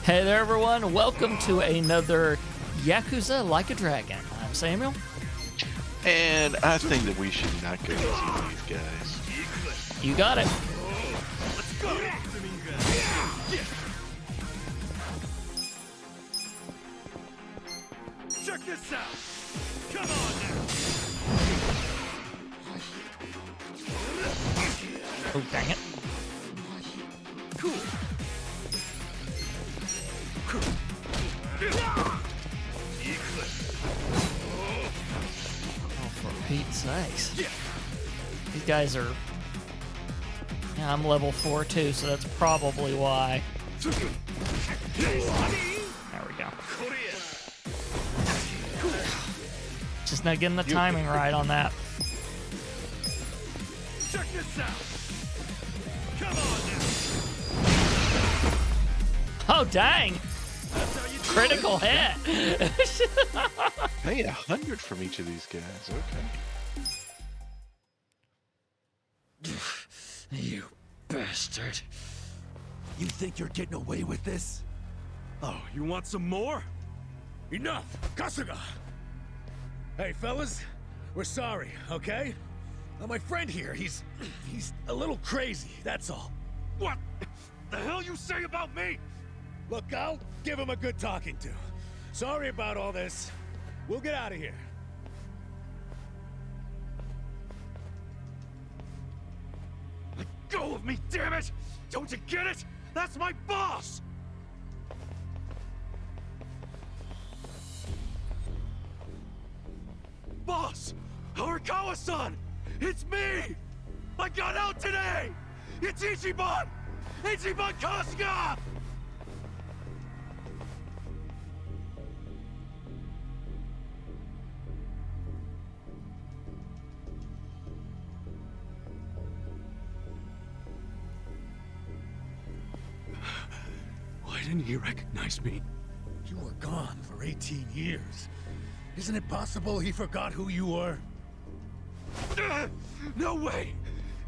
Hey there, everyone. Welcome to another Yakuza Like a Dragon. I'm Samuel. And I think that we should not go to these guys. You got it. Let's go! Check this out! Come on now! Oh, dang it. Cool! Oh, for Pete's sakes. These guys are... Yeah, I'm level 4 too, so that's probably why. There we go. Just not getting the timing right on that. Check this out! Come on now! Oh, dang! That's how you do Critical hit! Hey, 100 from each of these guys. Okay. You bastard. You think you're getting away with this? Oh, you want some more? Enough! Kasuga! Hey, fellas, we're sorry, okay? My friend here, he's a little crazy, that's all. What the hell you say about me? Look, I'll give him a good talking to. Sorry about all this. We'll get out of here. Let go of me, damn it! Don't you get it? That's my boss! Boss! Arakawa-san! It's me! I got out today! It's Ichiban! Ichiban Kasuga! Why didn't he recognize me? You were gone for 18 years. Isn't it possible he forgot who you were? No way!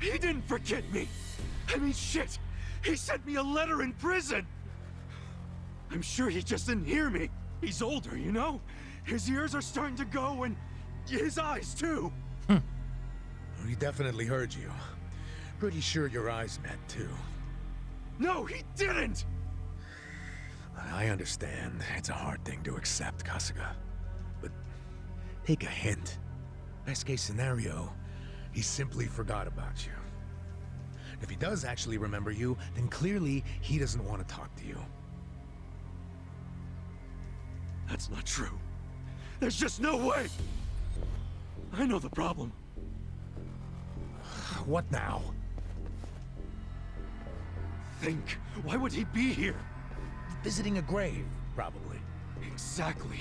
He didn't forget me! I mean, shit! He sent me a letter in prison! I'm sure he just didn't hear me. He's older, you know? His ears are starting to go, and his eyes, too. He definitely heard you. Pretty sure your eyes met, too. No, he didn't! I understand. It's a hard thing to accept, Kasuga. But take a hint. Best case scenario, he simply forgot about you. If he does actually remember you, then clearly he doesn't want to talk to you. That's not true. There's just no way! I know the problem. What now? Think. Why would he be here? Visiting a grave, probably. Exactly.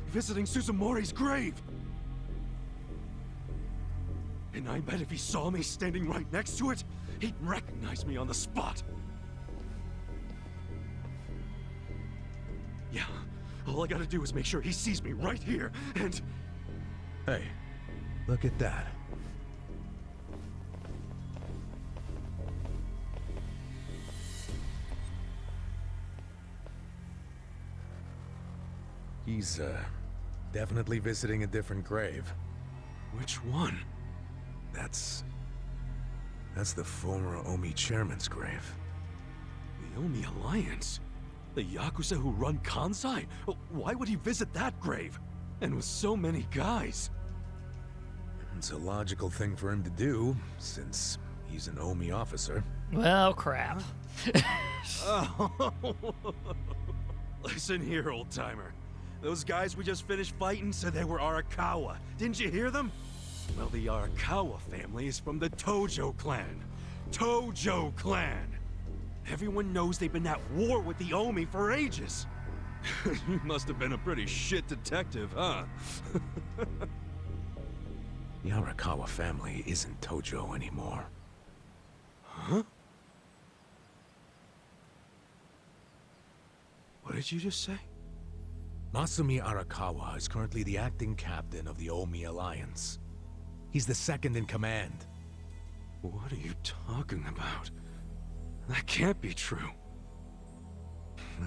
Visiting Suzumori's grave. And I bet if he saw me standing right next to it, he'd recognize me on the spot. Yeah, all I gotta do is make sure he sees me right here, and... Hey, look at that. He's, definitely visiting a different grave. Which one? That's the former Omi chairman's grave. The Omi Alliance? The Yakuza who run Kansai? Why would he visit that grave? And with so many guys? It's a logical thing for him to do, since he's an Omi officer. Well, crap. Oh. Listen here, old-timer. Those guys we just finished fighting said they were Arakawa. Didn't you hear them? Well, the Arakawa family is from the Tojo clan. Tojo clan! Everyone knows they've been at war with the Omi for ages. You must have been a pretty shit detective, huh? The Arakawa family isn't Tojo anymore. Huh? What did you just say? Masumi Arakawa is currently the acting captain of the Omi Alliance. He's the second in command. What are you talking about? That can't be true.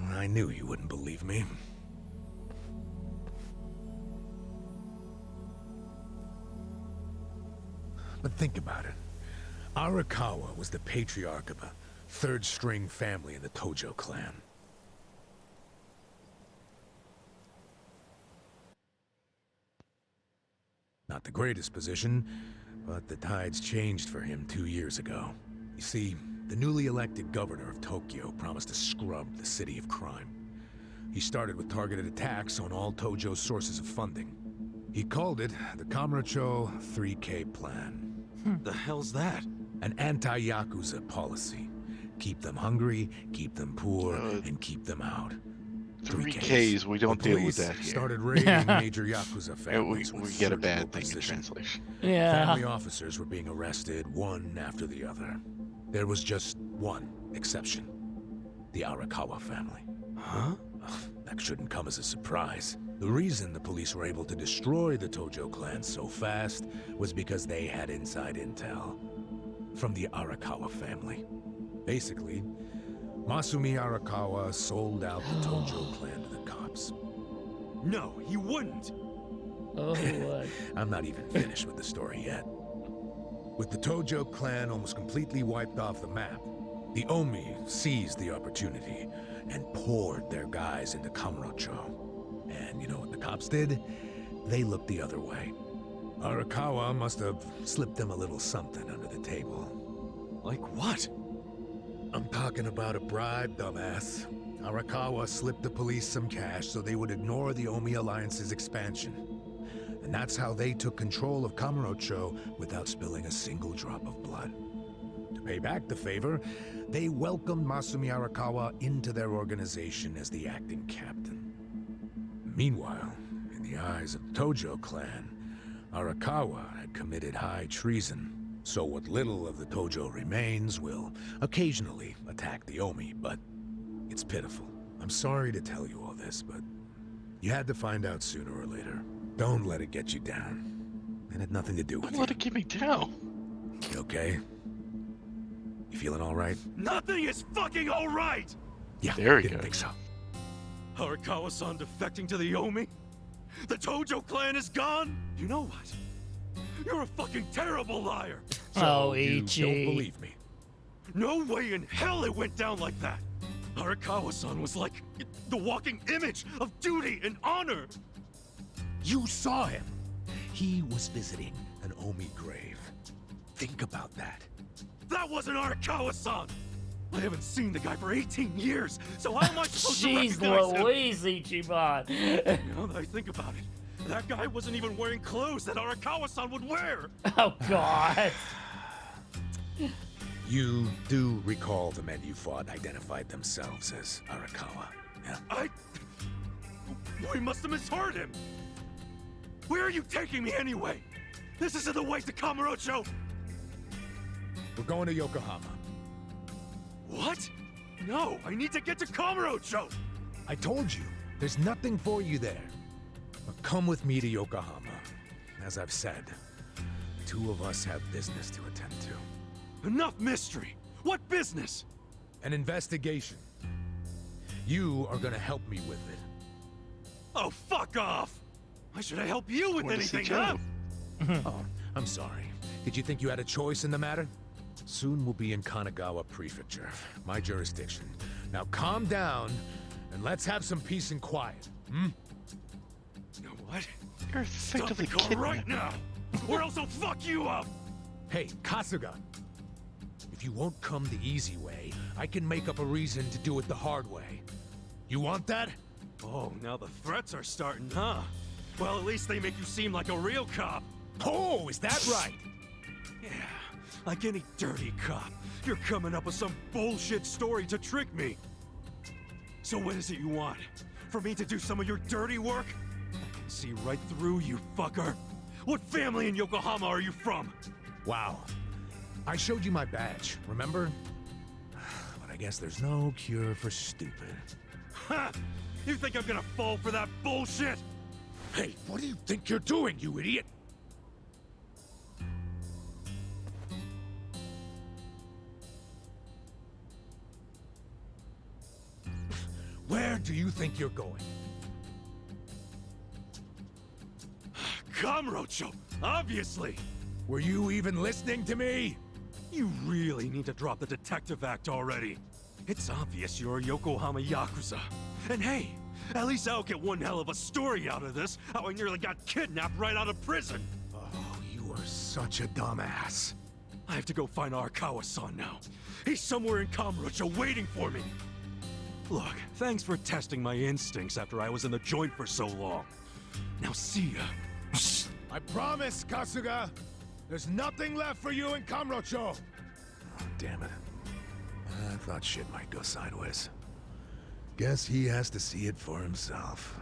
I knew you wouldn't believe me. But think about it. Arakawa was the patriarch of a third-string family in the Tojo clan. Not the greatest position, but the tides changed for him 2 years ago. You see, the newly elected governor of Tokyo promised to scrub the city of crime. He started with targeted attacks on all Tojo's sources of funding. He called it the Kamurocho 3K Plan. The hell's that? An anti-Yakuza policy. Keep them hungry, keep them poor, and keep them out. 3Ks, we don't The deal with police that here. started raiding major Yakuza families We with get a surgical bad thing in precision. translation. Yeah. Family officers were being arrested one after the other. There was just one exception. The Arakawa family. Huh? That shouldn't come as a surprise. The reason the police were able to destroy the Tojo clan so fast was because they had inside intel from the Arakawa family. Basically, Masumi Arakawa sold out the Tojo clan to the cops. No, he wouldn't. Oh, what? I'm not even finished with the story yet. With the Tojo clan almost completely wiped off the map, the Omi seized the opportunity and poured their guys into Kamurocho. And you know what the cops did? They looked the other way. Arakawa must have slipped them a little something under the table. Like what? I'm talking about a bribe, dumbass. Arakawa slipped the police some cash so they would ignore the Omi Alliance's expansion. And that's how they took control of Kamurocho without spilling a single drop of blood. To pay back the favor, they welcomed Masumi Arakawa into their organization as the acting captain. Meanwhile, in the eyes of the Tojo clan, Arakawa had committed high treason. So what little of the Tojo remains will occasionally attack the Omi, but it's pitiful. I'm sorry to tell you all this, but you had to find out sooner or later. Don't let it get you down. It had nothing to do with Don't you. let it get me down. You okay? You feeling all right? Nothing is fucking all right! Yeah, There he didn't goes. think so. Arakawa-san defecting to the Omi? The Tojo clan is gone? You know what? You're a fucking terrible liar! Oh, you Ichi. don't believe me? No way in hell it went down like that! Arakawa-san was like the walking image of duty and honor! You saw him. He was visiting an Omi grave. Think about that. That wasn't Arakawa-san! I haven't seen the guy for 18 years, so how am I supposed to Jeez recognize him? Louise, Ichiban. Now that I think about it, that guy wasn't even wearing clothes that Arakawa-san would wear! Oh, God. You do recall the men you fought identified themselves as Arakawa, yeah? We must have misheard him! Where are you taking me anyway? This isn't the way to Kamurocho! We're going to Yokohama. What? No, I need to get to Kamurocho! I told you, there's nothing for you there. But come with me to Yokohama. As I've said, the two of us have business to attend to. Enough mystery! What business? An investigation. You are gonna help me with it. Oh, fuck off! Why should I help you with Where does he anything, go? huh? Oh, I'm sorry. Did you think you had a choice in the matter? Soon we'll be in Kanagawa Prefecture, my jurisdiction. Now calm down, and let's have some peace and quiet, hmm? You know what? You're Stop effectively the car kidnapped. right now! Or else I'll fuck you up! Hey, Kasuga! If you won't come the easy way, I can make up a reason to do it the hard way. You want that? Oh, now the threats are starting, huh? Well, at least they make you seem like a real cop. Oh, is that right? Yeah, like any dirty cop. You're coming up with some bullshit story to trick me. So what is it you want? For me to do some of your dirty work? I can see right through you, fucker. What family in Yokohama are you from? Wow. I showed you my badge, remember? But I guess there's no cure for stupid. Ha! You think I'm gonna fall for that bullshit? Hey, what do you think you're doing, you idiot? Where do you think you're going? Kamurocho, obviously! Were you even listening to me? You really need to drop the detective act already. It's obvious you're a Yokohama Yakuza. And hey, at least I'll get one hell of a story out of this, how I nearly got kidnapped right out of prison. Oh, you are such a dumbass. I have to go find Arakawa-san now. He's somewhere in Kamurocho waiting for me. Look, thanks for testing my instincts after I was in the joint for so long. Now see ya. I promise, Kasuga. There's nothing left for you in Kamurocho. Oh, damn it. I thought shit might go sideways. Guess he has to see it for himself.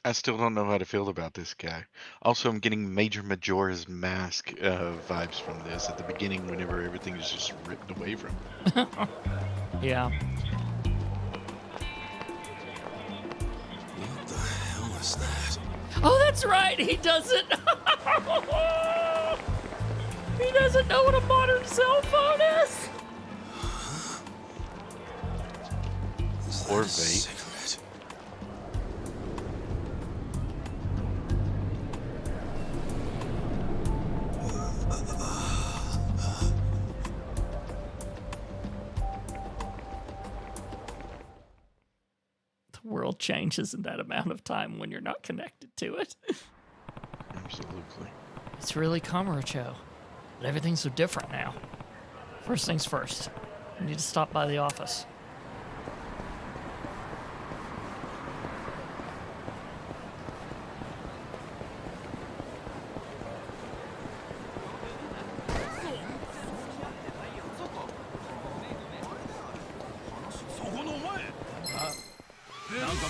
I still don't know how to feel about this guy. Also, I'm getting Major Majora's Mask vibes from this at the beginning whenever everything is just ripped away from him. Yeah. What the hell is that? Oh, that's right. He doesn't. He doesn't know what a modern cell phone is. Or vape. The world changes in that amount of time when you're not connected to it. Absolutely. It's really Kamurocho, but everything's so different now. First things first, I need to stop by the office.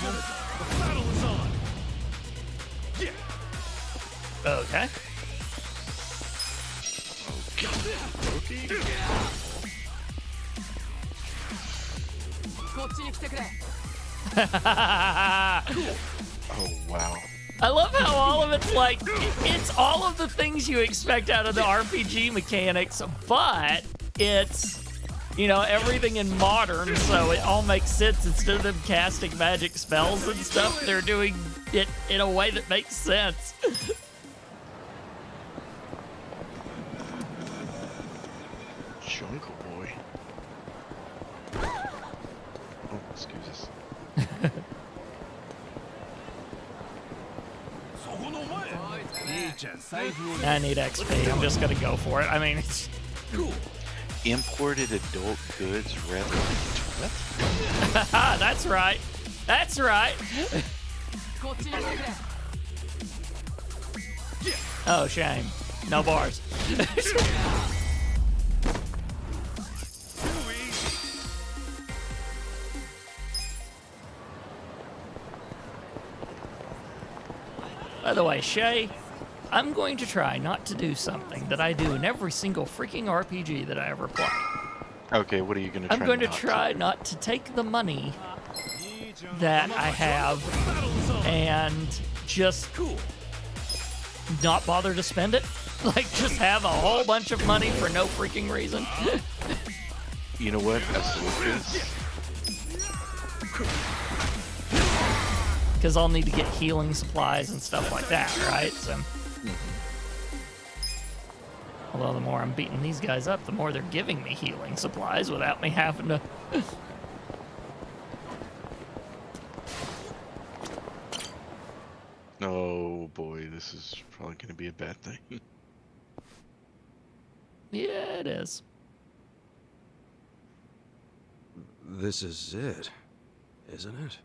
The battle is on! Yeah! Okay. Oh, wow. I love how all of it's like, it's all of the things you expect out of the RPG mechanics, but it's, you know, everything in modern, so it all makes sense. Instead of them casting magic spells and stuff, they're doing it in a way that makes sense. Jungle Boy. Oh, excuse us. I need XP. I'm just gonna go for it. I mean, it's Cool. Imported adult goods rather than what? that's right. That's right. Oh, shame. No bars. By the way, Shay, I'm going to try not to do something that I do in every single freaking RPG that I ever play. Okay, what are you going to try? I'm going to not try not to take the money that I have and just not bother to spend it. Like, just have a whole bunch of money for no freaking reason. You know what? I salute this. Because I'll need to get healing supplies and stuff like that, right? So, although the more I'm beating these guys up, the more they're giving me healing supplies without me having to. Oh boy, this is probably going to be a bad thing. Yeah, it is. This is it, isn't it?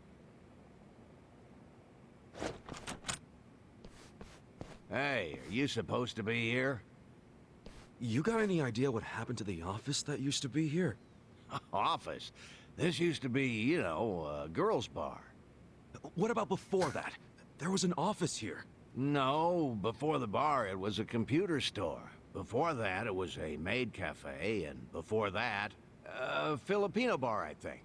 Hey, are you supposed to be here? You got any idea what happened to the office that used to be here? Office? This used to be, you know, a girls' bar. What about before that? There was an office here. No, before the bar it was a computer store. Before that it was a maid cafe, and before that, a Filipino bar, I think.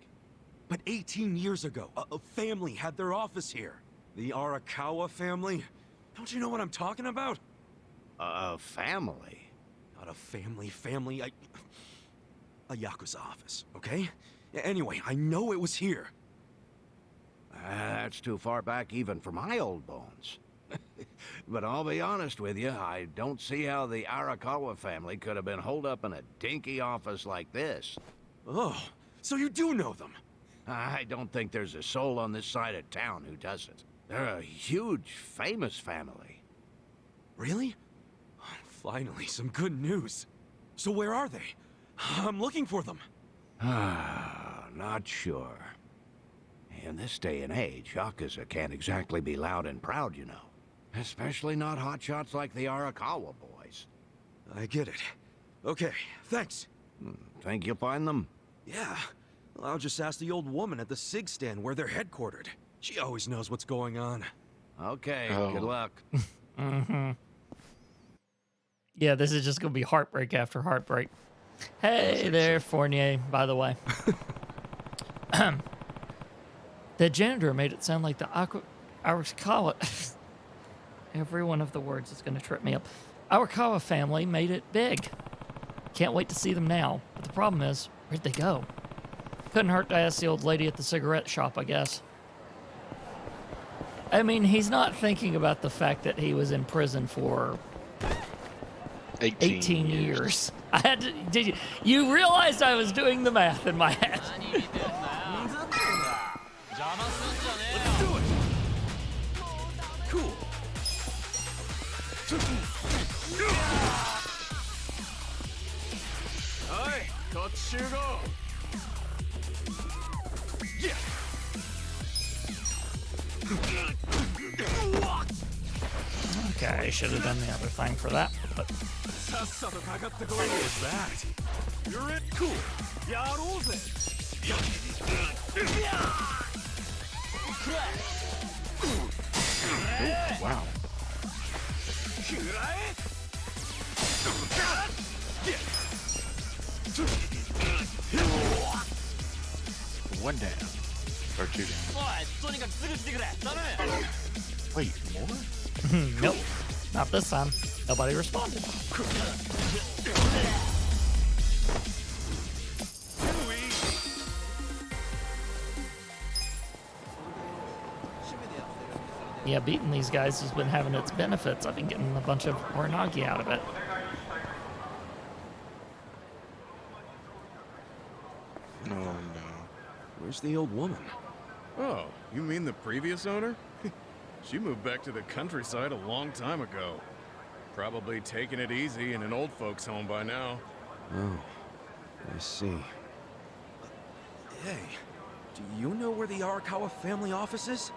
But 18 years ago, a family had their office here. The Arakawa family? Don't you know what I'm talking about? A family? Not a family, a Yakuza office, okay? Anyway, I know it was here. That's too far back even for my old bones. But I'll be honest with you, I don't see how the Arakawa family could have been holed up in a dinky office like this. Oh, so you do know them? I don't think there's a soul on this side of town who doesn't. They're a huge, famous family. Really? Finally, some good news. So where are they? I'm looking for them. Not sure. In this day and age, Yakuza can't exactly be loud and proud, you know. Especially not hotshots like the Arakawa boys. I get it. Okay, thanks. Think you'll find them? Yeah. Well, I'll just ask the old woman at the SIG stand where they're headquartered. She always knows what's going on. Okay, Oh. good luck. Yeah, this is just gonna be heartbreak after heartbreak. Hey there, Fournier, by the way. The janitor made it sound like the Arakawa. Every one of the words is gonna trip me up. Arakawa family made it big. Can't wait to see them now. But the problem is, where'd they go? Couldn't hurt to ask the old lady at the cigarette shop, I guess. I mean, he's not thinking about the fact that he was in prison for 18 years. I had to, did you realized I was doing the math in my head. Let's do it! Cool. Hey, Kotsugo! Yeah! Okay, I should have done the other thing for that. But What was that? You're it? Cool. Yaruze! Oh, wow. One down. Or two down. Wait, more? nope, not this time. Nobody responded. Yeah, beating these guys has been having its benefits. I've been getting a bunch of Oranagi out of it. Oh, no. Where's the old woman? Oh, you mean the previous owner? She moved back to the countryside a long time ago. Probably taking it easy in an old folks' home by now. Oh, I see. Hey, do you know where the Arakawa family office is?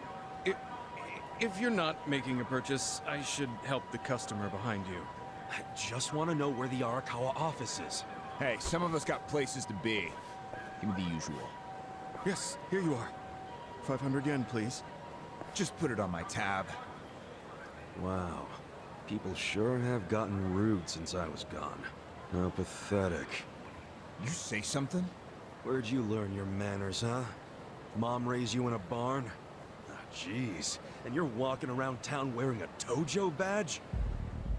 If you're not making a purchase, I should help the customer behind you. I just want to know where the Arakawa office is. Hey, some of us got places to be. Give me the usual. Yes, here you are. 500 yen, please. Just put it on my tab. Wow, people sure have gotten rude since I was gone. How pathetic. You say something? Where'd you learn your manners, huh? Mom raised you in a barn? Ah, jeez. And you're walking around town wearing a Tojo badge?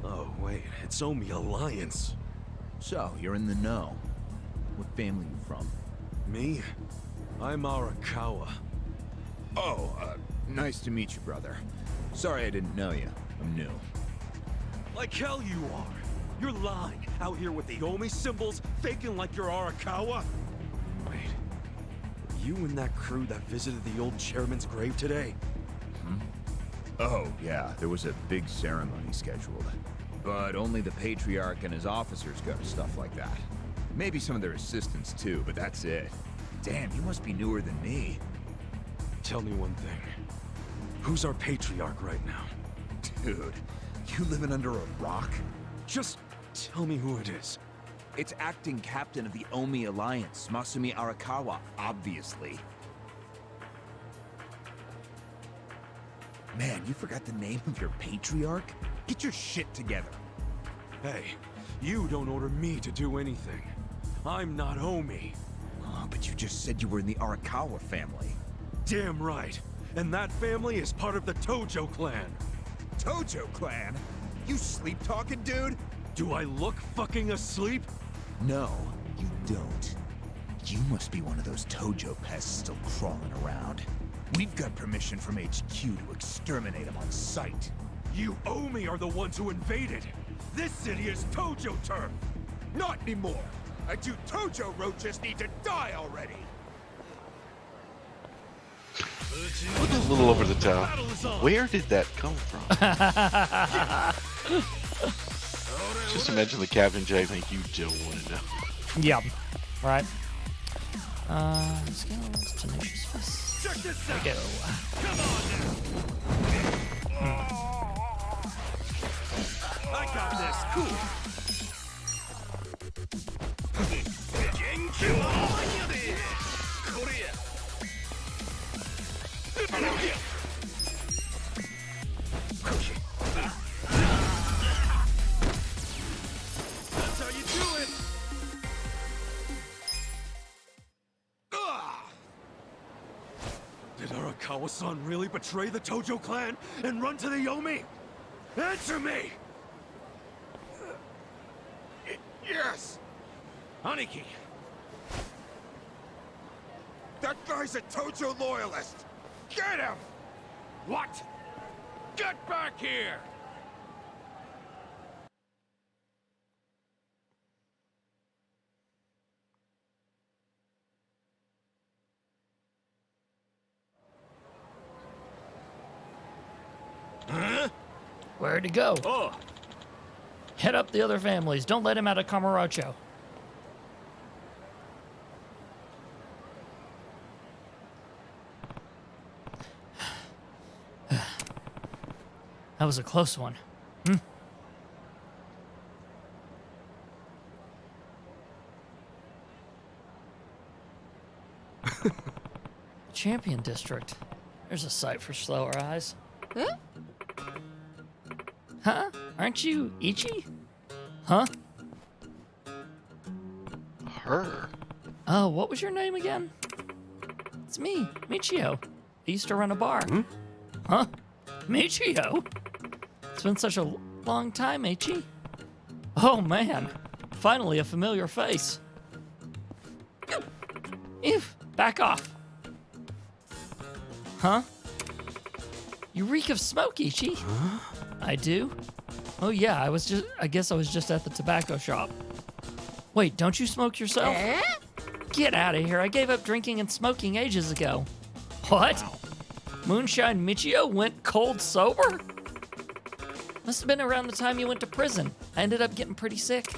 Oh, wait, it's Omi Alliance. So, you're in the know. What family you from? Me? I'm Arakawa. Oh, nice to meet you, brother. Sorry I didn't know you. I'm new. Like hell you are. You're lying. Out here with the Omi symbols, faking like you're Arakawa. Wait, were you and that crew that visited the old chairman's grave today? Oh, yeah, there was a big ceremony scheduled. But only the Patriarch and his officers go to stuff like that. Maybe some of their assistants too, but that's it. Damn, you must be newer than me. Tell me one thing. Who's our Patriarch right now? Dude, you living under a rock? Just tell me who it is. It's acting captain of the Omi Alliance, Masumi Arakawa, obviously. Man, you forgot the name of your Patriarch? Get your shit together. Hey, you don't order me to do anything. I'm not Omi. Oh, but you just said you were in the Arakawa family. Damn right. And that family is part of the Tojo clan. Tojo clan? You sleep talking, dude? Do I look fucking asleep? No, you don't. You must be one of those Tojo pests still crawling around. We've got permission from HQ to exterminate them on sight. You Omi are the ones who invaded. This city is Tojo turf. Not anymore. And you Tojo roaches need to die already. Look a little over the top. Where did that come from? Just imagine the Captain Jack think you don't want to know. Yep. Right. Skills, tenacious fist. Check this There out. we go. Come on now. I got this. Cool. That's how you do it. Did Arakawa-san really betray the Tojo clan and run to the Yomi? Answer me! Yes! Aniki, That guy's a Tojo loyalist! Get him! what? Get back here! Where'd he go? Oh, Head up the other families. Don't let him out of Kamurocho. That was a close one. Champion District. There's a sight for slower eyes. Huh? Aren't you Ichi? Huh? Her? Oh, what was your name again? It's me, Michio. I used to run a bar. Huh? Michio? It's been such a long time, Ichi. Oh man, finally a familiar face. Ew, back off. Huh? You reek of smoke, Ichi. I do? Oh yeah, I guess I was just at the tobacco shop. Wait, don't you smoke yourself? Get out of here. I gave up drinking and smoking ages ago. What? Moonshine Michio went cold sober? Must have been around the time you went to prison. I ended up getting pretty sick.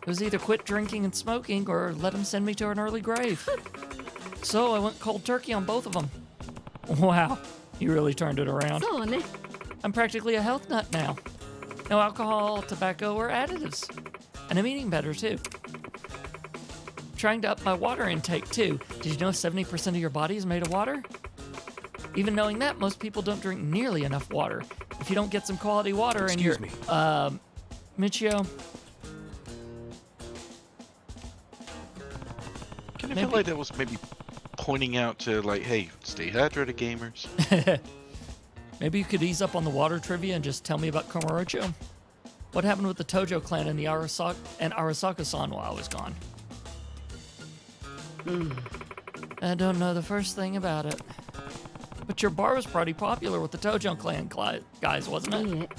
It was either quit drinking and smoking or let him send me to an early grave. So I went cold turkey on both of them. Wow, you really turned it around. I'm practically a health nut now. No alcohol, tobacco, or additives. And I'm eating better too. Trying to up my water intake too. Did you know 70% of your body is made of water? Even knowing that, most people don't drink nearly enough water. If you don't get some quality water and you're... Excuse me. Michio, Can I feel like that was maybe pointing out to, like, hey, stay hydrated, gamers. maybe you could ease up on the water trivia and just tell me about Kamurocho? What happened with the Tojo clan and Arasaka-san while I was gone? I don't know the first thing about it. But your bar was pretty popular with the Tojo clan guys, wasn't it?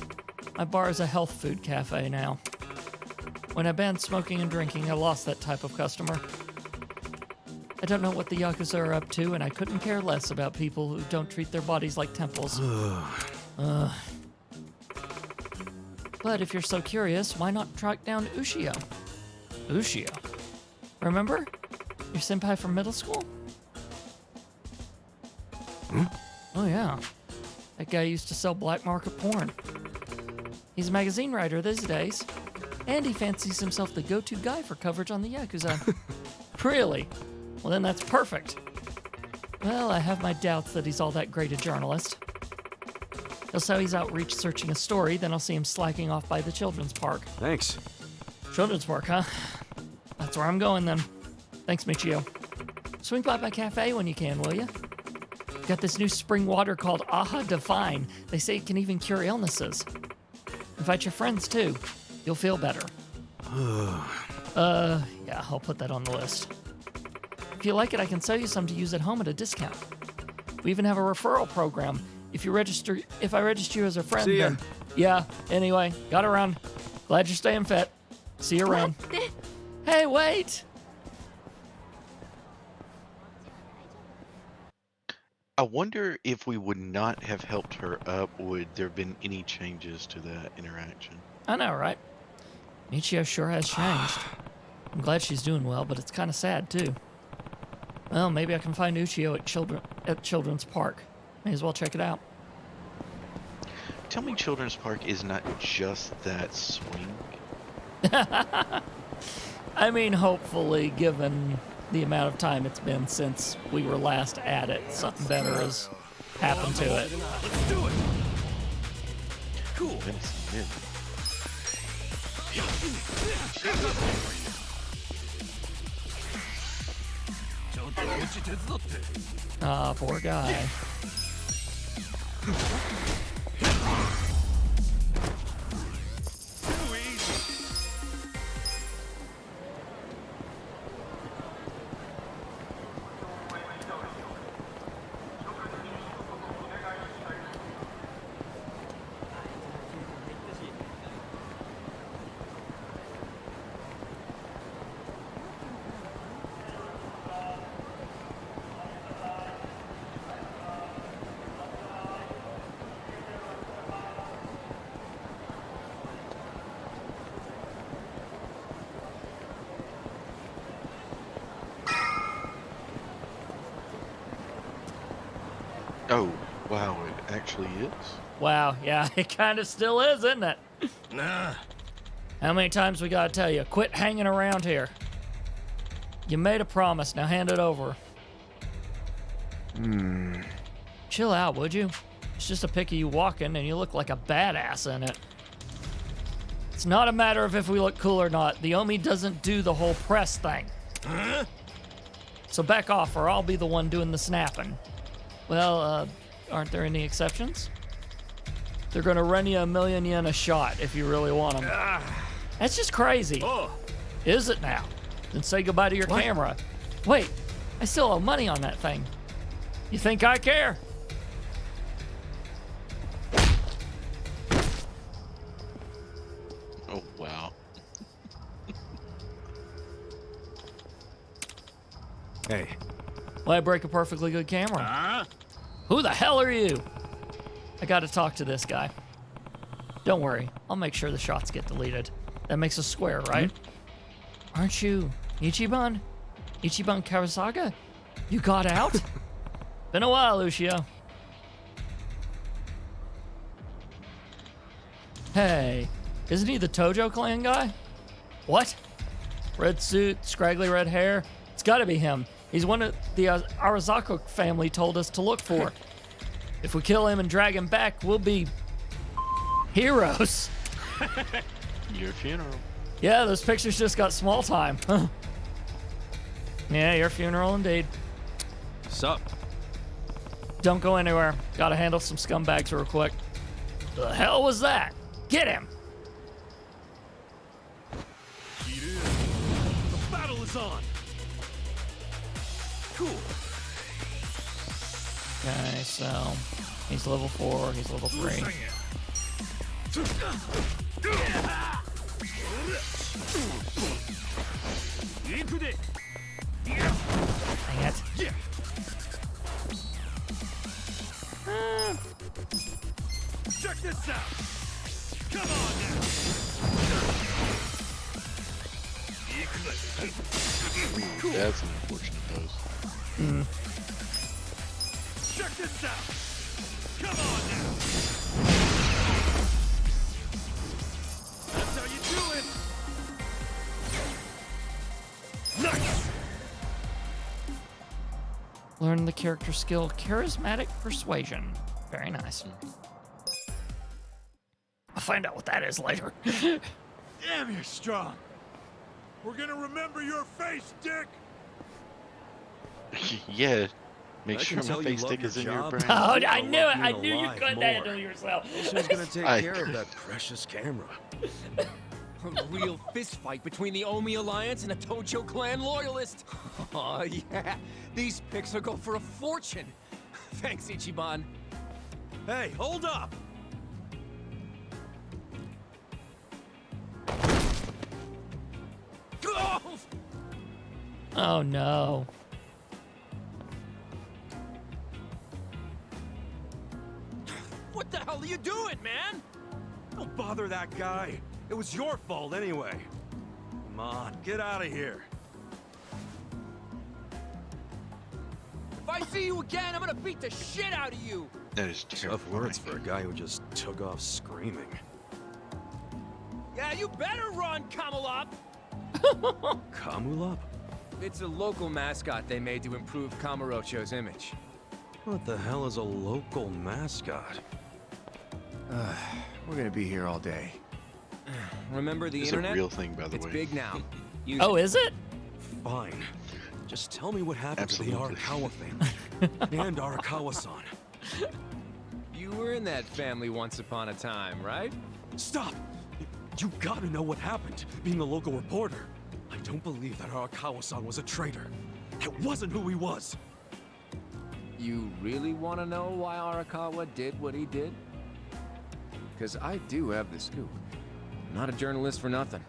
My bar is a health food cafe now. When I banned smoking and drinking, I lost that type of customer. I don't know what the Yakuza are up to, and I couldn't care less about people who don't treat their bodies like temples. But if you're so curious, why not track down Ushio? Ushio? Remember? Your senpai from middle school? Oh yeah. That guy used to sell black market porn. He's a magazine writer these days. And he fancies himself the go-to guy for coverage on the Yakuza. Really? Well then that's perfect. Well, I have my doubts that he's all that great a journalist. He'll say he's out researching a story, then I'll see him slacking off by the children's park. thanks. Children's park, huh? That's where I'm going then. Thanks, Michio. Swing by my cafe when you can, will you? Got this new spring water called Aha Define. They say it can even cure illnesses. Invite your friends too. You'll feel better. Yeah, I'll put that on the list. If you like it, I can sell you some to use at home at a discount. We even have a referral program. If I register you as a friend, See ya. then yeah. Anyway, got around. Glad you're staying fit. See you around. Hey, wait. I wonder if we would not have helped her up, would there have been any changes to that interaction? I know, right? Michio sure has changed. I'm glad she's doing well, but it's kind of sad too. Well, maybe I can find Uchiyo at Children's Park. May as well check it out. Tell me Children's Park is not just that swing. I mean, hopefully, given the amount of time it's been since we were last at it, something better has happened to it. Let's do it. Cool. Ah, poor guy. Too easy. Oh, wow, it actually is? Wow, yeah, it kind of still is, isn't it? Nah. How many times we gotta tell you, quit hanging around here. You made a promise, now hand it over. Chill out, would you? It's just a pic of you walking, and you look like a badass in it. It's not a matter of if we look cool or not. The Omi doesn't do the whole press thing. So back off, or I'll be the one doing the snapping. Well, aren't there any exceptions? They're gonna run you 1,000,000 yen a shot if you really want them. That's just crazy. Is it now? Then say goodbye to your camera. Wait, I still owe money on that thing. You think I care? Oh, wow. Hey. Why break a perfectly good camera? Who the hell are you? I gotta talk to this guy. Don't worry, I'll make sure the shots get deleted. That makes a square, right? Aren't you Ichiban? Ichiban Karasaga? You got out? Been a while, Lucio. Hey, isn't he the Tojo clan guy? What? Red suit, scraggly red hair? It's gotta be him. He's one of the Arazako family told us to look for. If we kill him and drag him back, we'll be heroes. Your funeral. Yeah, those pictures just got small time. Yeah, your funeral indeed. Sup? Don't go anywhere. Gotta handle some scumbags real quick. The hell was that? Get him! The battle is on. Cool. Okay, so he's level 4, he's level 3. Dang it. Check this out. Come on now. That's an unfortunate dose. Check this out. Come on now. That's how you do it. Nice. Learn the character skill, Charismatic Persuasion. Very nice. I'll find out what that is later. Damn, you're strong. We're gonna remember your face, Dick. Yeah, Make I sure can my tell you face love stick your is in your job. brain. Oh, I I knew love it. I being knew you alive couldn't more. handle yourself. Mission's gonna take I care of agree. that precious camera. A real fist fight between the Omi Alliance and a Tojo clan loyalist. Oh, yeah. These pics will go for a fortune. Thanks, Ichiban. Hey, hold up! Oh! Oh no. What the hell are you doing, man? Don't bother that guy. It was your fault anyway. Come on, get out of here. If I see you again, I'm gonna beat the shit out of you. That is Tough terrible. words for a guy who just took off screaming. Yeah, you better run, Kamalop. Kamulop? It's a local mascot they made to improve Kamurocho's image. What the hell is a local mascot? We're gonna be here all day. Remember the It's internet? a real thing, by the It's way. big now. Use Oh, it. is it? Fine. Just tell me what happened to Absolutely. the Arakawa family. And Arakawa-san. You were in that family once upon a time, right? Stop! You gotta know what happened, being a local reporter. I don't believe that Arakawa-san was a traitor. It wasn't who he was. You really want to know why Arakawa did what he did? Because I do have the scoop. I'm not a journalist for nothing.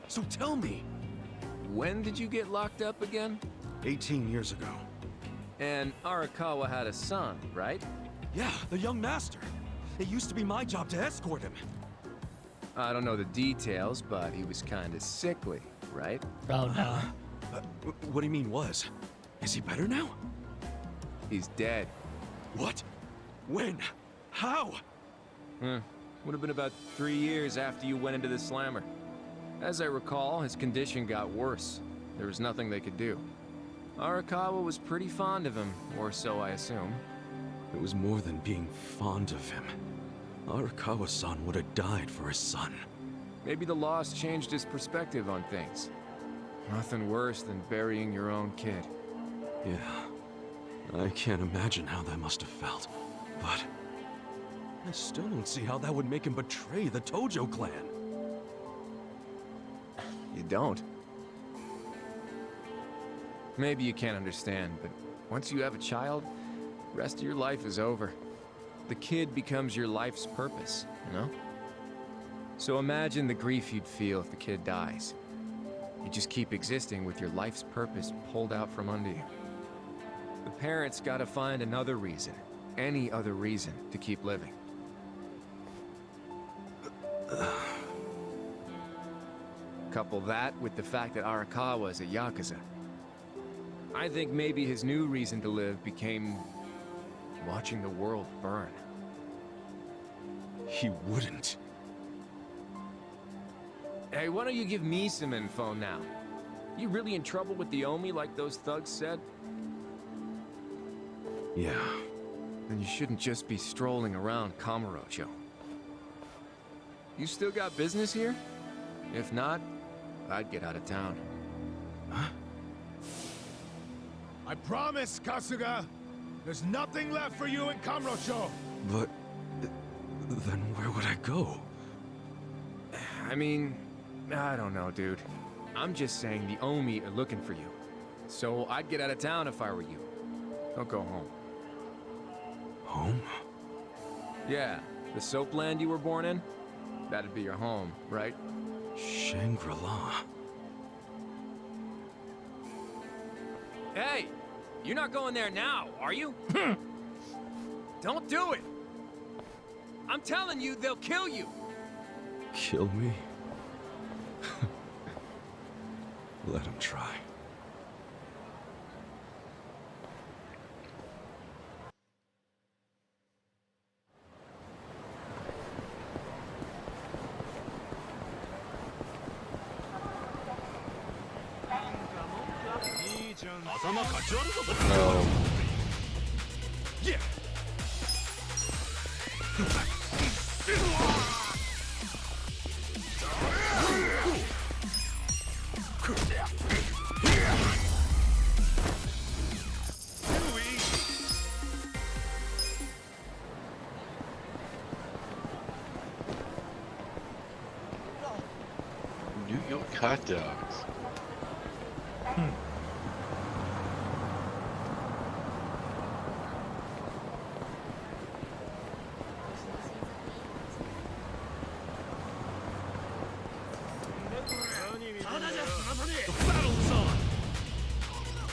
So tell me. When did you get locked up again? 18 years ago. And Arakawa had a son, right? Yeah, the young master. It used to be my job to escort him. I don't know the details, but he was kind of sickly, right? Oh no. What do you mean was? Is he better now? He's dead. What? When? How? Would have been about 3 years after you went into the slammer. As I recall, his condition got worse. There was nothing they could do. Arakawa was pretty fond of him, or so I assume. It was more than being fond of him. Arakawa-san would have died for his son. Maybe the loss changed his perspective on things. Nothing worse than burying your own kid. Yeah. I can't imagine how that must have felt. But I still don't see how that would make him betray the Tojo clan. You don't. Maybe you can't understand, but once you have a child, the rest of your life is over. The kid becomes your life's purpose, you know? So imagine the grief you'd feel if the kid dies. You just keep existing with your life's purpose pulled out from under you. The parents gotta find another reason, any other reason, to keep living. Couple that with the fact that Arakawa is a Yakuza. I think maybe his new reason to live became watching the world burn. He wouldn't. Hey, why don't you give me some info now? You really in trouble with the Omi like those thugs said? Yeah. Then you shouldn't just be strolling around Kamurocho. You still got business here? If not, I'd get out of town. I promise, Kasuga. There's nothing left for you in Kamurocho. But then where would I go? I mean, I don't know, dude. I'm just saying the Omi are looking for you. So I'd get out of town if I were you. Don't go home. Home? Yeah, the soap land you were born in? That'd be your home, right? Shangri-La. Hey! You're not going there now, are you? Don't do it! I'm telling you, they'll kill you! Kill me? Let him try. No. Yeah! New York hot dogs. The battle's on!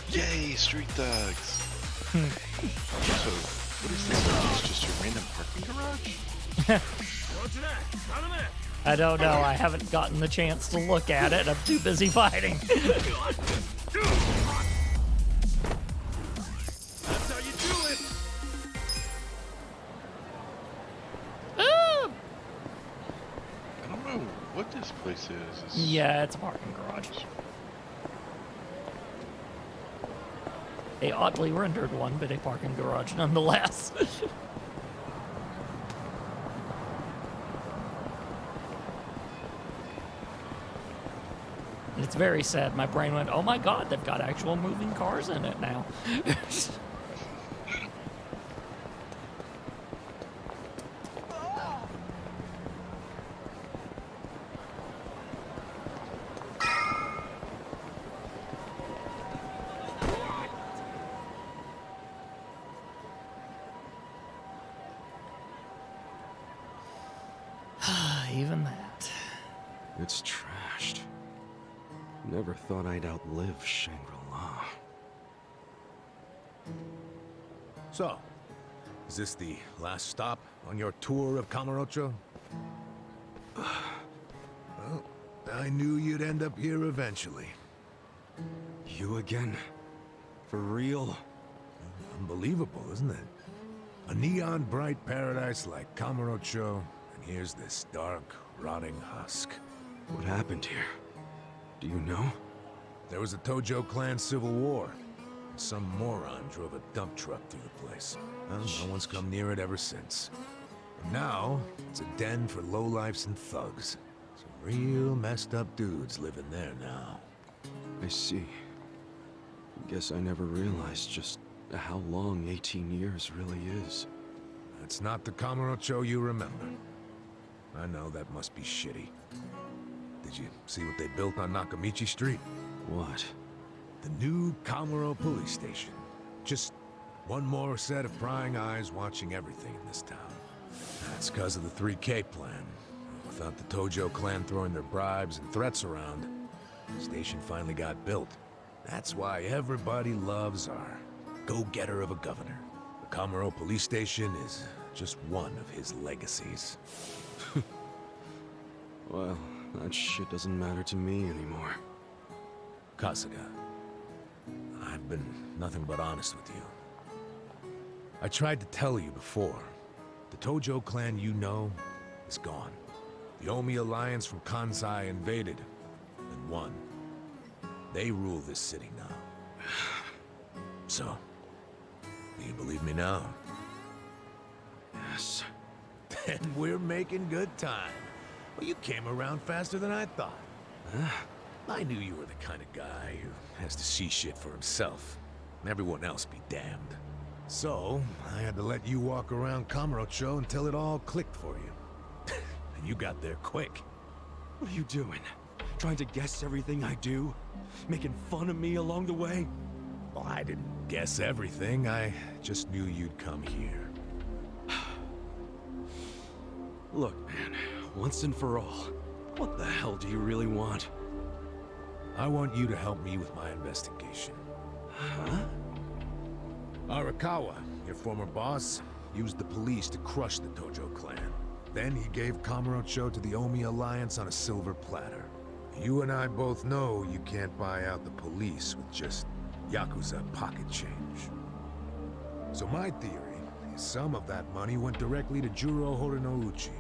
Yay, street thugs. So, what is this? It's just a random parking garage? I don't know. I haven't gotten the chance to look at it. I'm too busy fighting. That's how you do it! Ah! I don't know what this place is. It's Yeah, it's a parking garage. A oddly rendered one, but a parking garage nonetheless. It's very sad. My brain went, oh my god, they've got actual moving cars in it now. Even that. It's trashed. Never thought I'd outlive Shangri-La. So, is this the last stop on your tour of Kamurocho? Well, I knew you'd end up here eventually. You again? For real? Unbelievable, isn't it? A neon bright paradise like Kamurocho, and here's this dark, rotting husk. What happened here? Do you know? There was a Tojo clan civil war. And some moron drove a dump truck through the place. Well, no one's come near it ever since. And now, it's a den for lowlifes and thugs. Some real messed up dudes living there now. I see. Guess I never realized just how long 18 years really is. It's not the Kamurocho you remember. I know that must be shitty. Did you see what they built on Nakamichi Street? What? The new Kamuro police station. Just one more set of prying eyes watching everything in this town. That's because of the 3K plan. Without the Tojo clan throwing their bribes and threats around, the station finally got built. That's why everybody loves our go-getter of a governor. The Kamuro police station is just one of his legacies. Well, that shit doesn't matter to me anymore. Kasuga, I've been nothing but honest with you. I tried to tell you before. The Tojo clan you know is gone. The Omi alliance from Kansai invaded and won. They rule this city now. So, do you believe me now? Yes. Then we're making good time. Well, you came around faster than I thought. I knew you were the kind of guy who has to see shit for himself, and everyone else be damned. So, I had to let you walk around Kamurocho until it all clicked for you. And you got there quick. What are you doing? Trying to guess everything I do? Making fun of me along the way? Well, I didn't guess everything. I just knew you'd come here. Look, man, once and for all, what the hell do you really want? I want you to help me with my investigation. Huh? Arakawa, your former boss, used the police to crush the Tojo clan. Then he gave Kamurocho to the Omi alliance on a silver platter. You and I both know you can't buy out the police with just Yakuza pocket change. So my theory is some of that money went directly to Juro Horinouchi,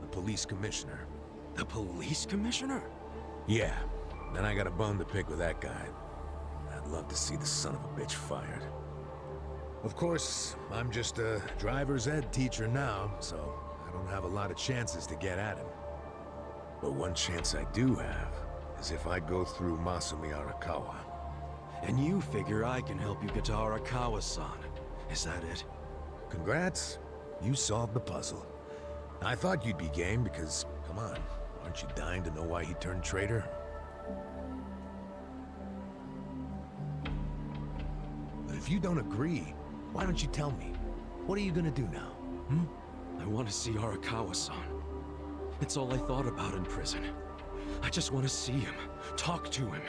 the police commissioner. The police commissioner? Yeah, then I got a bone to pick with that guy. I'd love to see the son of a bitch fired. Of course, I'm just a driver's ed teacher now, so I don't have a lot of chances to get at him. But one chance I do have is if I go through Masumi Arakawa. And you figure I can help you get to Arakawa-san. Is that it? Congrats, you solved the puzzle. I thought you'd be game because, come on, aren't you dying to know why he turned traitor? if you don't agree, why don't you tell me? What are you gonna do now? I want to see Arakawa-san. It's all I thought about in prison. I just want to see him, talk to him.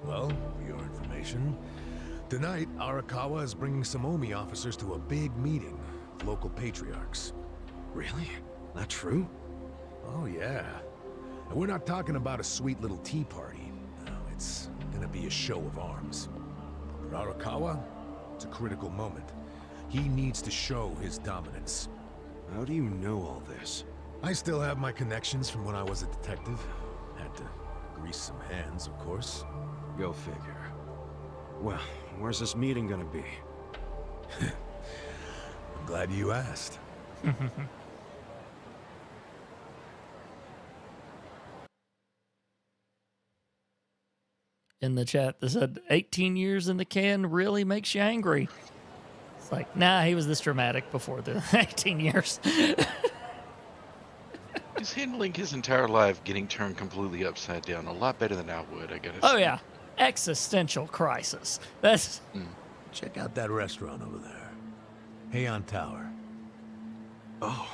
Well, for your information, tonight Arakawa is bringing some Omi officers to a big meeting with local patriarchs. Really? That true? Oh yeah. And we're not talking about a sweet little tea party. No, it's gonna be a show of arms. For Arakawa, it's a critical moment. He needs to show his dominance. How do you know all this? I still have my connections from when I was a detective. Had to grease some hands, of course. Go figure. Well, where's this meeting gonna be? I'm glad you asked. In the chat, they said 18 years in the can really makes you angry. It's like, nah, he was this dramatic before the 18 years. He's handling his entire life getting turned completely upside down a lot better than I would, I gotta say. Oh, yeah. Existential crisis. That's... Check out that restaurant over there. Heian Tower. Oh,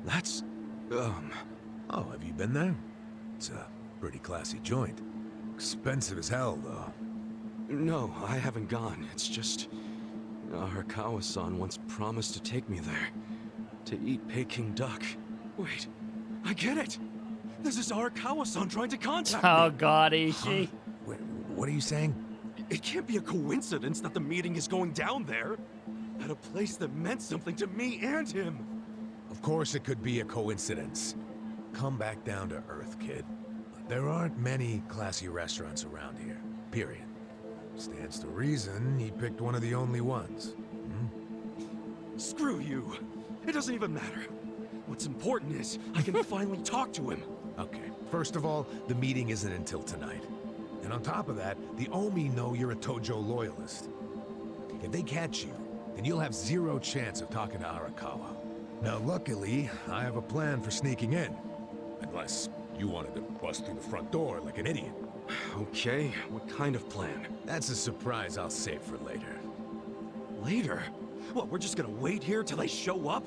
that's... Oh, have you been there? It's a pretty classy joint. Expensive as hell, though. No, I haven't gone. It's just... Arakawa-san once promised to take me there. To eat Peking duck. Wait, I get it! This is Arakawa-san trying to contact me! Oh, God, Ishii. Wait, what are you saying? It can't be a coincidence that the meeting is going down there. At a place that meant something to me and him. Of course it could be a coincidence. Come back down to earth, kid. There aren't many classy restaurants around here, period. Stands to reason he picked one of the only ones. Screw you. It doesn't even matter. What's important is I can finally talk to him. Okay, first of all, the meeting isn't until tonight. And on top of that, the Omi know you're a Tojo loyalist. If they catch you, then you'll have zero chance of talking to Arakawa. Now, luckily, I have a plan for sneaking in. Unless you wanted to bust through the front door like an idiot. Okay, what kind of plan? That's a surprise I'll save for later. Later? What, we're just gonna wait here till they show up?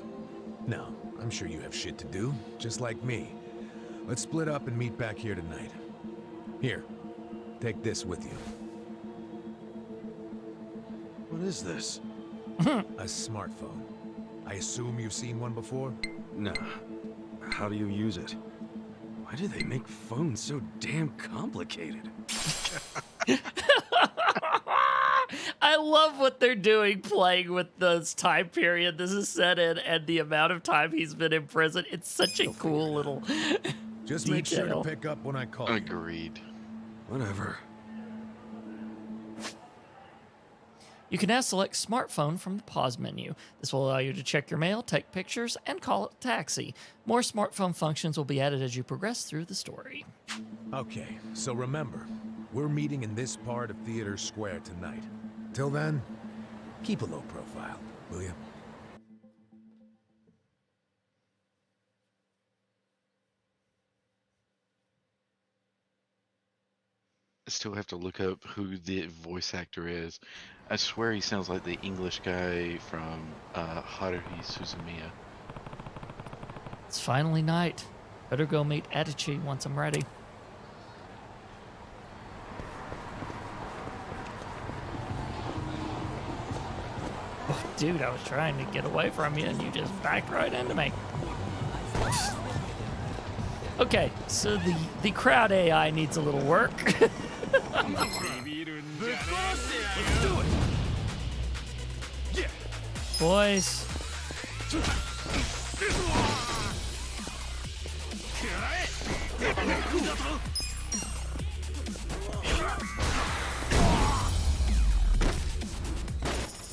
No, I'm sure you have shit to do, just like me. Let's split up and meet back here tonight. Here, take this with you. What is this? A smartphone. I assume you've seen one before? Nah. How do you use it? Why do they make phones so damn complicated? I love what they're doing, playing with this time period this is set in and the amount of time he's been in prison. It's such a cool little Just detail. make sure to pick up when I call you. Agreed. Whatever. You can now select smartphone from the pause menu. This will allow you to check your mail, take pictures, and call a taxi. More smartphone functions will be added as you progress through the story. Okay, so remember, we're meeting in this part of Theater Square tonight. Till then, keep a low profile, will you? I still have to look up who the voice actor is. I swear he sounds like the English guy from Haruhi Suzumiya. It's finally night. Better go meet Adichie once I'm ready. Oh, dude, I was trying to get away from you and you just backed right into me. Okay, so the crowd AI needs a little work. Let's do it! Yeah! Boys.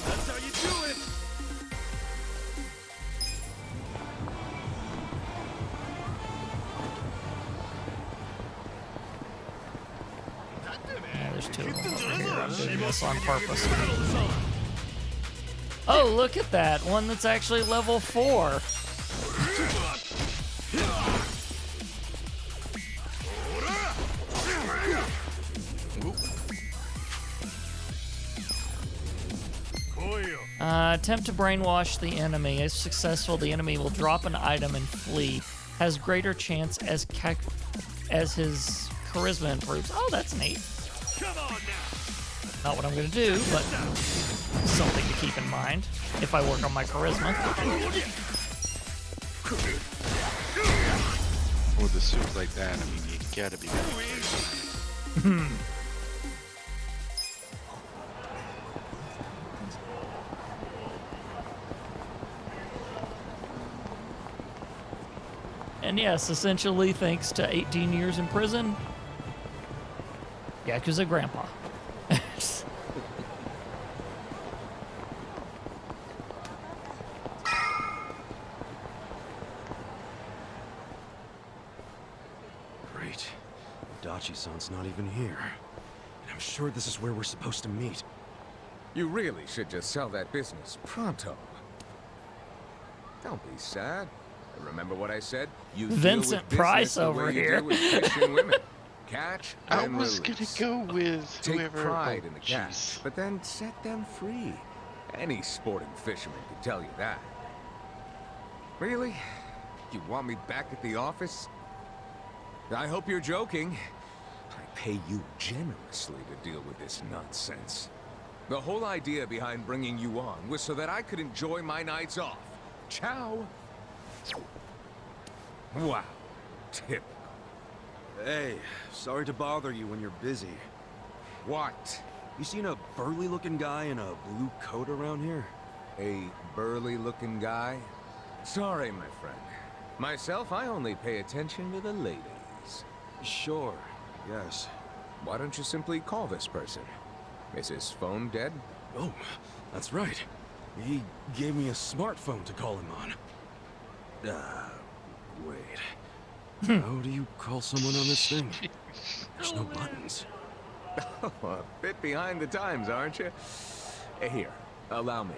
That's how you do it! Yeah, there's two of them over here. I'm doing this on purpose. Oh, look at that. One that's actually level 4. Attempt to brainwash the enemy. If successful, the enemy will drop an item and flee. Has greater chance as his charisma improves. Oh, that's neat. Come on now. Not what I'm going to do, but something to keep in mind if I work on my charisma. With a suit like that, I mean, you gotta be very careful. And yes, essentially, thanks to 18 years in prison, Yakuza Grandpa. Great. Dachi-san's not even here. And I'm sure this is where we're supposed to meet. You really should just sell that business pronto. Don't be sad. Remember what I said? You Vincent deal with Price business the over way you here. deal with Christian women. Catch I and was release. gonna go with Take whoever. pride oh, in the jeez. catch, but then set them free. Any sporting fisherman can tell you that. Really? You want me back at the office? I hope you're joking. I pay you generously to deal with this nonsense. The whole idea behind bringing you on was so that I could enjoy my nights off. Ciao. Wow. Typical. Hey, sorry to bother you when you're busy. What? You seen a burly-looking guy in a blue coat around here? A burly-looking guy? Sorry, my friend. Myself, I only pay attention to the ladies. Sure, yes. Why don't you simply call this person? Is his phone dead? Oh, that's right. He gave me a smartphone to call him on. Wait. How do you call someone on this thing? There's no buttons. A bit behind the times, aren't you? Here, allow me.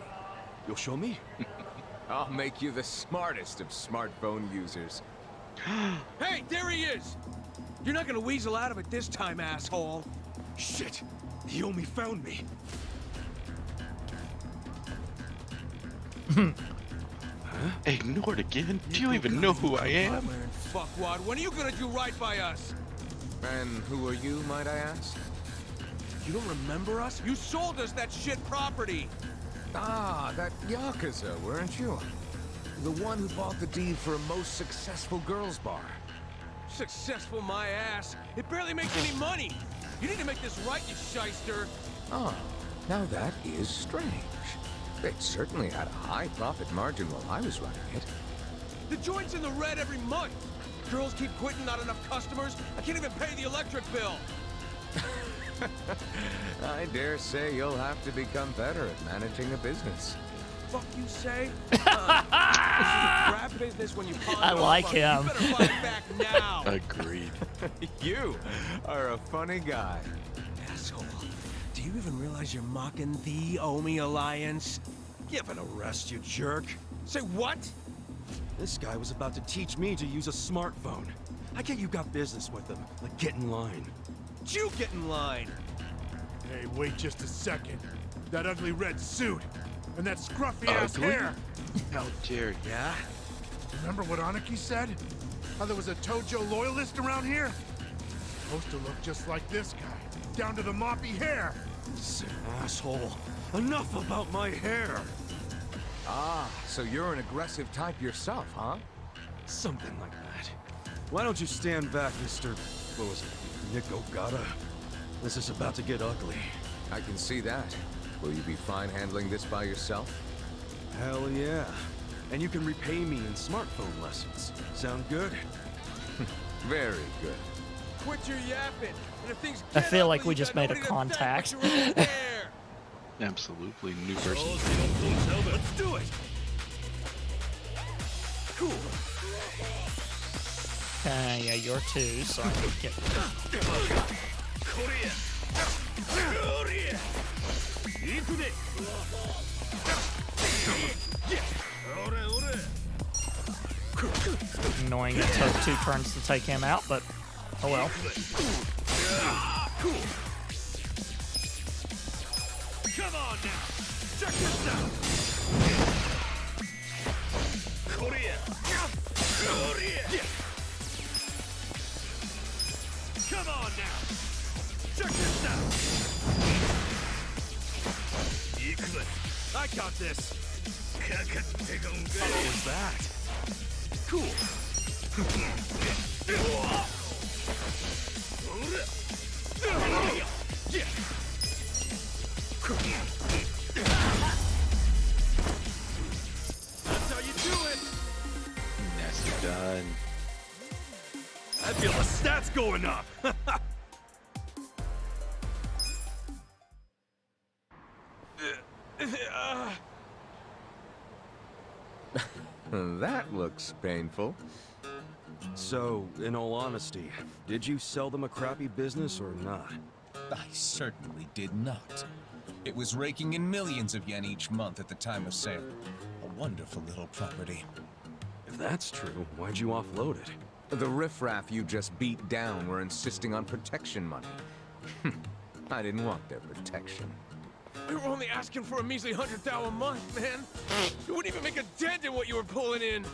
You'll show me? I'll make you the smartest of smartphone users. Hey, there he is! You're not gonna weasel out of it this time, asshole. Shit! He only found me. Ignored again? Do you even know who I am? Fuckwad, when are you gonna do right by us? And who are you, might I ask? You don't remember us? You sold us that shit property! Ah, that Yakuza, weren't you? The one who bought the deed for a most successful girls' bar. Successful my ass. It barely makes any money. You need to make this right, you shyster. Oh, now that is strange. It certainly had a high profit margin while I was running it. The joint's in the red every month. Girls keep quitting, not enough customers. I can't even pay the electric bill. I dare say you'll have to become better at managing a business. Fuck you say? This is a crap business when you pawn I it like off. him. You better buy it back now. Agreed. You are a funny guy. Asshole. Do you even realize you're mocking the Omi Alliance? Give it a rest, you jerk. Say what? This guy was about to teach me to use a smartphone. I get you got business with him. Like, get in line. You get in line. Hey, wait just a second. That ugly red suit and that scruffy-ass Ugly? hair. How dare you? Yeah? Remember what Aniki said? How there was a Tojo loyalist around here? Supposed to look just like this guy, down to the moppy hair. Sick asshole. Enough about my hair. Ah, so you're an aggressive type yourself, huh? Something like that. Why don't you stand back, Mr. What was it? Nick Ogata? This is about to get ugly. I can see that. Will you be fine handling this by yourself? Hell yeah. And you can repay me in smartphone lessons. Sound good? Very good. Quit your yapping. And if things I get feel ugly, like we you just got made a nobody to thank contact. but your own hair. Absolutely. New person. Let's do it! Cool. Yeah, you're two, so I can get... Annoying it took 2 turns to take him out, but oh well. Come on now! Check this out! Come on now! Check this out! I got this! What was that? Cool! That's how you do it! Nicely done. I feel the stats going up! That looks painful. So, in all honesty, did you sell them a crappy business or not? I certainly did not. It was raking in millions of yen each month at the time of sale. A wonderful little property. If that's true, why'd you offload it? The riffraff you just beat down were insisting on protection money. I didn't want their protection. We were only asking for a measly 100,000 a month, man. You wouldn't even make a dent in what you were pulling in.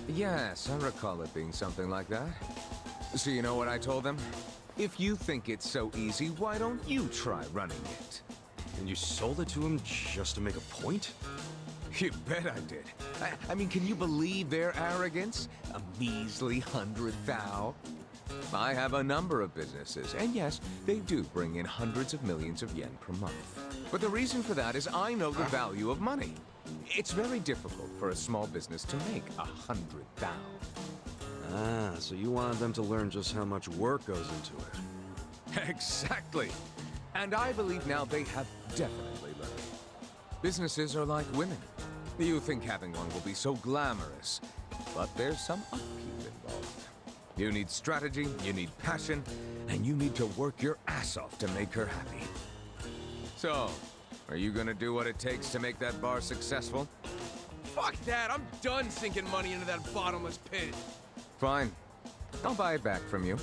Yes, I recall it being something like that. So you know what I told them? If you think it's so easy, why don't you try running it? And you sold it to him just to make a point? You bet I did. I mean, can you believe their arrogance? A measly 100,000? I have a number of businesses, and yes, they do bring in hundreds of millions of yen per month. But the reason for that is I know the value of money. It's very difficult for a small business to make 100,000. Ah, so you wanted them to learn just how much work goes into it. Exactly. And I believe now they have definitely learned. Businesses are like women. You think having one will be so glamorous, but there's some upkeep involved. You need strategy, you need passion, and you need to work your ass off to make her happy. So, are you gonna do what it takes to make that bar successful? Fuck that, I'm done sinking money into that bottomless pit. Fine. I'll buy it back from you.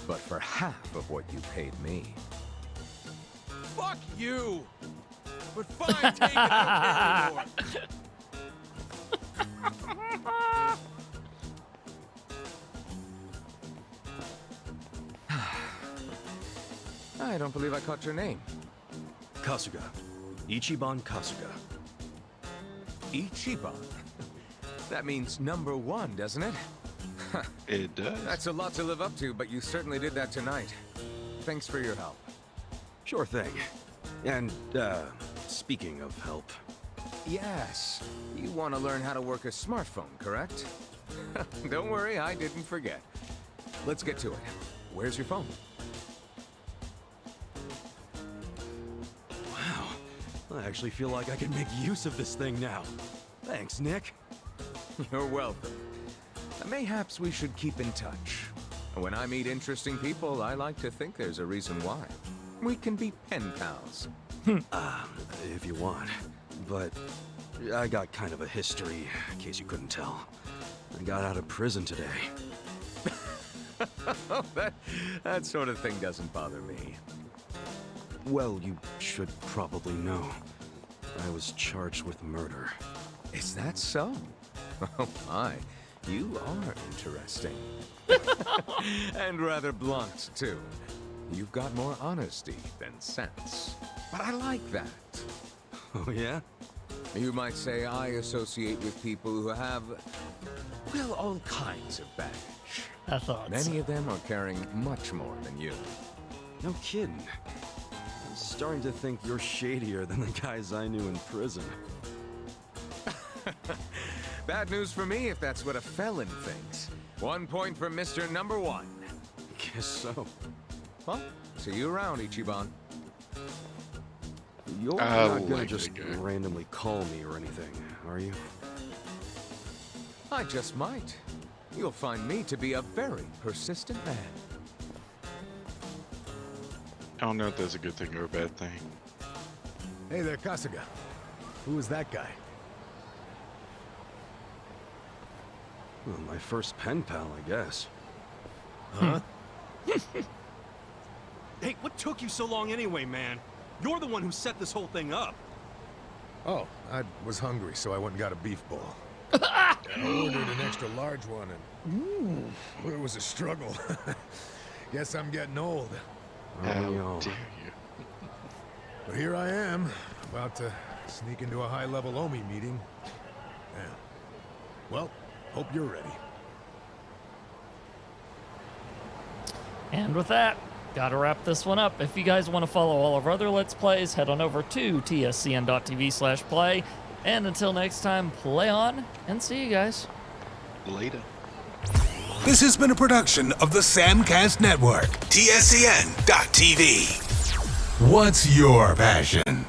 But for half of what you paid me. Fuck you! But fine, take it, I don't care anymore. I don't believe I caught your name. Kasuga. Ichiban Kasuga. Ichiban? That means number one, doesn't it? It does. That's a lot to live up to, but you certainly did that tonight. Thanks for your help. Sure thing. And, speaking of help... Yes. You want to learn how to work a smartphone, correct? Don't worry, I didn't forget. Let's get to it. Where's your phone? Wow. I actually feel like I can make use of this thing now. Thanks, Nick. You're welcome. Mayhaps we should keep in touch. When I meet interesting people, I like to think there's a reason why. We can be pen pals. If you want. But I got kind of a history, in case you couldn't tell. I got out of prison today. that sort of thing doesn't bother me. Well, you should probably know. I was charged with murder. Is that so? Oh my, you are interesting. And rather blunt, too. You've got more honesty than sense. But I like that. Oh, yeah? You might say I associate with people who have, well, all kinds of baggage. I thought Many of them are carrying much more than you. No kidding. I'm starting to think you're shadier than the guys I knew in prison. Bad news for me if that's what a felon thinks. 1 point for Mr. Number One. Guess so. Well, see you around, Ichiban. You're I not gonna like just that guy. randomly call me or anything, are you? I just might. You'll find me to be a very persistent man. I don't know if that's a good thing or a bad thing. Hey there, Kasuga. Who was that guy? Well, my first pen pal, I guess. Huh? Hey, what took you so long anyway, man? You're the one who set this whole thing up. Oh, I was hungry, so I went and got a beef bowl. I ordered an extra large one, and it was a struggle. Guess I'm getting old. How dare you? But here I am, about to sneak into a high-level OMI meeting. Yeah. Well, hope you're ready. And with that, gotta wrap this one up. If you guys want to follow all of our other Let's Plays, head on over to tscn.tv/play. And until next time, play on, and see you guys. Later. This has been a production of the Samcast Network, tscn.tv. What's your passion?